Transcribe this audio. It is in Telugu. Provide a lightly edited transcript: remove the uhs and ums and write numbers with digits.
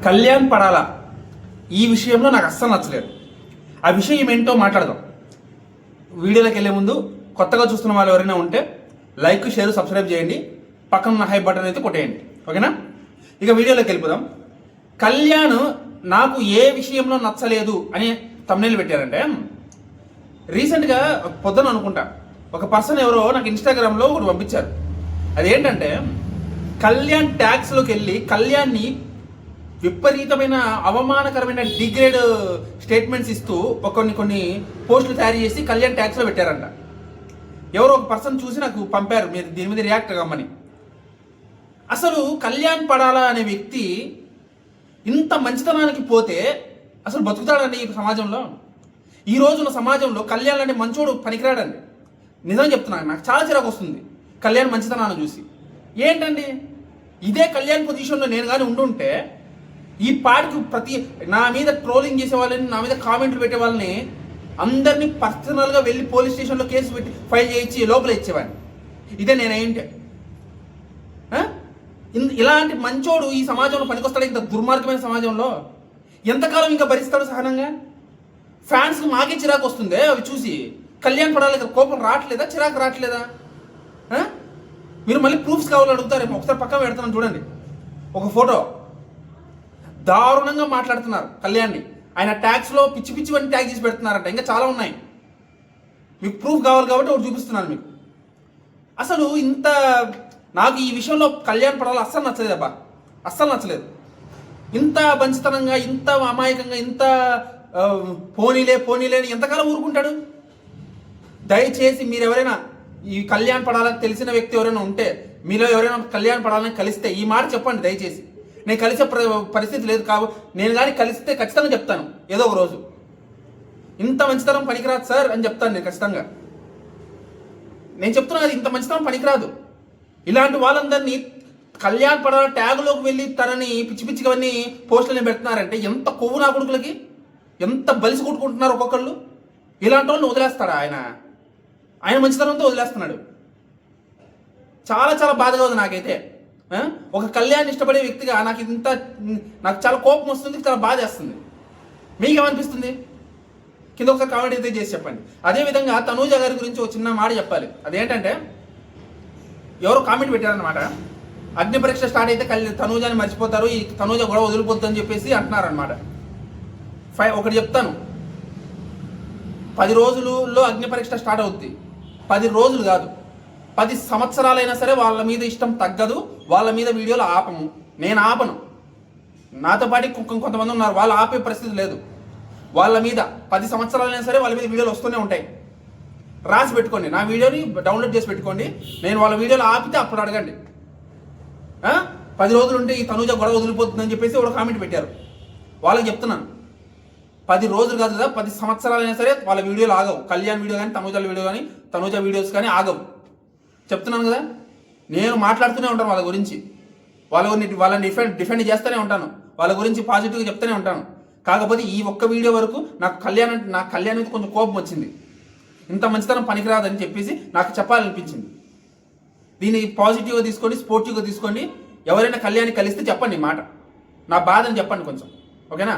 కళ్యాణ్ పడాలా ఈ విషయంలో నాకు అస్సలు నచ్చలేదు. ఆ విషయం ఏంటో మాట్లాడదాం. వీడియోలోకి వెళ్ళే ముందు కొత్తగా చూస్తున్న వాళ్ళు ఎవరైనా ఉంటే లైక్, షేర్, సబ్స్క్రైబ్ చేయండి. పక్కన ఉన్న హై బటన్ అయితే కొట్టేయండి, ఓకేనా? ఇక వీడియోలోకి వెళ్ళిపోదాం. కళ్యాణ్ నాకు ఏ విషయంలో నచ్చలేదు అని తమ్నైల్ పెట్టారంటే, రీసెంట్గా పొద్దున అనుకుంటా ఒక పర్సన్ ఎవరో నాకు ఇన్స్టాగ్రామ్లో ఒకటి పంపించారు. అదేంటంటే కళ్యాణ్ ట్యాగ్స్లోకి వెళ్ళి కళ్యాణ్ని విపరీతమైన అవమానకరమైన డిగ్రేడ్ స్టేట్మెంట్స్ ఇస్తూ కొన్ని పోస్టులు తయారు చేసి కళ్యాణ్ ట్యాగ్స్లో పెట్టారంట. ఎవరో ఒక పర్సన్ చూసి నాకు పంపారు, మీరు దీని మీద రియాక్ట్ కమ్మని. అసలు కళ్యాణ్ పడాలా అనే వ్యక్తి ఇంత మంచితనానికి పోతే అసలు బతుకుతాడండి ఈ సమాజంలో? ఈ రోజున సమాజంలో కళ్యాణ్ అంటే మంచోడు పనికిరాడండి. నిజం చెప్తున్నాను, నాకు చాలా చిరాకు వస్తుంది కళ్యాణ్ మంచితనాన్ని చూసి. ఏంటండి, ఇదే కళ్యాణ్ పొజిషన్లో నేను కానీ ఉండుంటే ఈ పాటికి నా మీద ట్రోలింగ్ చేసే వాళ్ళని, నా మీద కామెంట్లు పెట్టే వాళ్ళని అందరినీ పర్సనల్గా వెళ్ళి పోలీస్ స్టేషన్లో కేసు పెట్టి ఫైల్ చేయించి లోపల ఇచ్చేవాడిని. ఇదే నేనేంటే ఇలాంటి మంచోడు ఈ సమాజంలో పనికొస్తాడు? ఇంత దుర్మార్గమైన సమాజంలో ఎంతకాలం ఇంకా భరిస్తాడు సహనంగా? ఫ్యాన్స్కి మాకే చిరాకు వస్తుంది అవి చూసి. కళ్యాణ్ పడాలి, కోపం రావట్లేదా, చిరాకు రావట్లేదా? మీరు మళ్ళీ ప్రూఫ్స్ కావాలని అడుగుతారేమో. ఒకసారి పక్కన పెడతాను చూడండి, ఒక ఫోటో. దారుణంగా మాట్లాడుతున్నారు కళ్యాణ్ని. ఆయన ట్యాగ్స్లో పిచ్చి పిచ్చివన్నీ ట్యాగ్ చేసి పెడుతున్నారంట. ఇంకా చాలా ఉన్నాయి, మీకు ప్రూఫ్ కావాలి కాబట్టి ఒకటి చూపిస్తున్నాను మీకు. అసలు ఇంత నాకు ఈ విషయంలో కళ్యాణ్ పడాలి అస్సలు నచ్చలేదు అబ్బా, అస్సలు నచ్చలేదు. ఇంత మంచితనంగా, ఇంత అమాయకంగా, ఇంత పోనీలే అని ఎంతకాలం ఊరుకుంటాడు? దయచేసి మీరు ఎవరైనా ఈ కళ్యాణ్ పడాలని తెలిసిన వ్యక్తి ఎవరైనా ఉంటే, మీలో ఎవరైనా కళ్యాణ్ పడాలని కలిస్తే ఈ మాట చెప్పండి దయచేసి. నేను కలిసే పరిస్థితి లేదు నేను కానీ కలిస్తే ఖచ్చితంగా చెప్తాను ఏదో ఒక రోజు. ఇంత మంచితనం పనికిరాదు సార్ అని చెప్తాను నేను ఖచ్చితంగా. నేను చెప్తున్నా ఇంత మంచితనం పనికిరాదు. ఇలాంటి వాళ్ళందరినీ కళ్యాణ్ పడాల ట్యాగులోకి వెళ్ళి తనని పిచ్చి పిచ్చివన్నీ పోస్టులని పెడుతున్నారంటే ఎంత కొవ్వు నా కొడుకులకి, ఎంత బలిసి కొట్టుకుంటున్నారు ఒక్కొక్కళ్ళు. ఇలాంటి వాళ్ళని వదిలేస్తాడా ఆయన? ఆయన మంచితనంతో వదిలేస్తున్నాడు. చాలా చాలా బాధగా ఉంది నాకైతే. ఒక కళ్యాణ్ ఇష్టపడే వ్యక్తిగా నాకు చాలా కోపం వస్తుంది, చాలా బాధ వేస్తుంది. మీకేమనిపిస్తుంది? కింద ఒకసారి కామెంట్ అయితే చేసి చెప్పండి. అదేవిధంగా తనూజ గారి గురించి ఒక చిన్న మాట చెప్పాలి. అదేంటంటే ఎవరో కామెంట్ పెట్టారనమాట, అగ్ని పరీక్ష స్టార్ట్ అయితే తనూజాని మర్చిపోతారు, ఈ తనూజ గొడవ వదిలిపోద్దు అని చెప్పేసి అంటున్నారనమాట. ఒకటి చెప్తాను, 10 రోజులలో అగ్ని పరీక్ష స్టార్ట్ అవుద్ది. 10 రోజులు కాదు, 10 సంవత్సరాలైనా సరే వాళ్ళ మీద ఇష్టం తగ్గదు. వాళ్ళ మీద వీడియోలు ఆపము. నేను ఆపను. నాతో పాటు కొంతమంది ఉన్నారు, వాళ్ళు ఆపే పరిస్థితి లేదు. వాళ్ళ మీద 10 సంవత్సరాలైనా సరే వాళ్ళ మీద వీడియోలు వస్తూనే ఉంటాయి. రాసి పెట్టుకోండి, నా వీడియోని డౌన్లోడ్ చేసి పెట్టుకోండి. నేను వాళ్ళ వీడియోలు ఆపితే అప్పుడు అడగండి. 10 రోజులు ఉంటే ఈ తనూజ గొడవ వదిలిపోతుందని చెప్పేసి ఒక కామెంట్ పెట్టారు. వాళ్ళకి చెప్తున్నాను, 10 రోజులు కాదు కదా, 10 సంవత్సరాలైనా సరే వాళ్ళ వీడియోలు ఆగవు. కళ్యాణ్ వీడియో కానీ, తనూజ వీడియో కానీ, తనూజ వీడియోస్ కానీ ఆగవు. చెప్తున్నాను కదా, నేను మాట్లాడుతూనే ఉంటాను వాళ్ళ గురించి. వాళ్ళని డిఫెండ్ చేస్తూనే ఉంటాను. వాళ్ళ గురించి పాజిటివ్గా చెప్తూనే ఉంటాను. కాకపోతే ఈ ఒక్క వీడియో వరకు నాకు కళ్యాణ్ మీద కొంచెం కోపం వచ్చింది. ఇంత మంచితనం పనికిరాదని చెప్పేసి నాకు చెప్పాలనిపించింది. దీన్ని పాజిటివ్గా తీసుకోండి, స్పోర్టివ్గా తీసుకోండి. ఎవరైనా కళ్యాణ్ కలిస్తే చెప్పండి మాట, నా బాధని చెప్పండి కొంచెం, ఓకేనా?